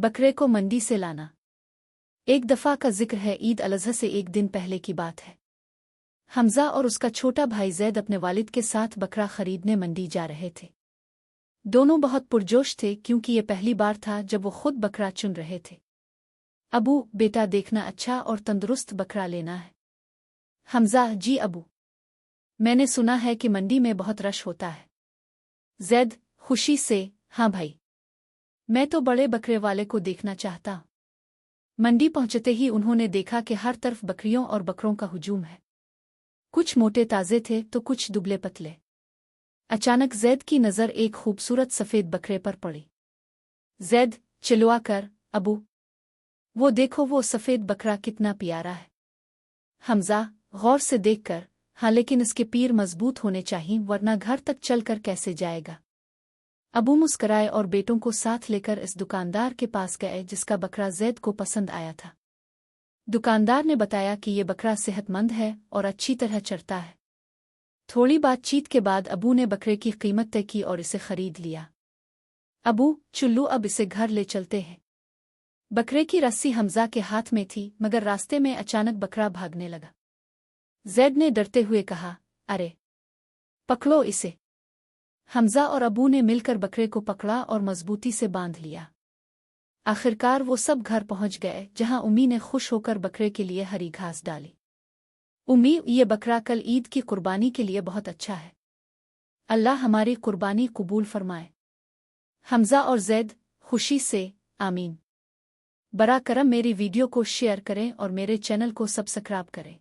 बकरे को मंडी से लाना। एक दफ़ा का जिक्र है, ईद अल-अज़हा से एक दिन पहले की बात है। हमज़ा और उसका छोटा भाई ज़ैद अपने वालिद के साथ बकरा खरीदने मंडी जा रहे थे। दोनों बहुत पुरजोश थे क्योंकि ये पहली बार था जब वो खुद बकरा चुन रहे थे। अबू, बेटा देखना अच्छा और तंदुरुस्त बकरा लेना है। हमज़ा, जी अबू, मैंने सुना है कि मंडी में बहुत रश होता है। ज़ैद, खुशी से, हाँ भाई, मैं तो बड़े बकरे वाले को देखना चाहता। मंडी पहुंचते ही उन्होंने देखा कि हर तरफ बकरियों और बकरों का हुजूम है। कुछ मोटे ताजे थे तो कुछ दुबले पतले। अचानक ज़ैद की नज़र एक खूबसूरत सफ़ेद बकरे पर पड़ी। ज़ैद, चिल्ला कर, अबू, वो देखो वो सफ़ेद बकरा कितना प्यारा है। हमज़ा, गौर से देखकर, हाँ लेकिन इसके पीर मजबूत होने चाहिए वरना घर तक चलकर कैसे जाएगा। अबू मुस्कराए और बेटों को साथ लेकर इस दुकानदार के पास गए जिसका बकरा ज़ैद को पसंद आया था। दुकानदार ने बताया कि ये बकरा सेहतमंद है और अच्छी तरह चरता है। थोड़ी बातचीत के बाद अबू ने बकरे की कीमत तय की और इसे खरीद लिया। अबू, चुल्लू, अब इसे घर ले चलते हैं। बकरे की रस्सी हमज़ा के हाथ में थी मगर रास्ते में अचानक बकरा भागने लगा। ज़ैद ने डरते हुए कहा, अरे, पकड़ो इसे। हमज़ा और अबू ने मिलकर बकरे को पकड़ा और मजबूती से बांध लिया। आखिरकार वो सब घर पहुंच गए जहां उम्मी ने खुश होकर बकरे के लिए हरी घास डाली। उम्मी, ये बकरा कल ईद की कुर्बानी के लिए बहुत अच्छा है। अल्लाह हमारी कुर्बानी कबूल फरमाए। हमज़ा और ज़ैद खुशी से, आमीन। बरा करम, मेरी वीडियो को शेयर करें और मेरे चैनल को सब्सक्राइब करें।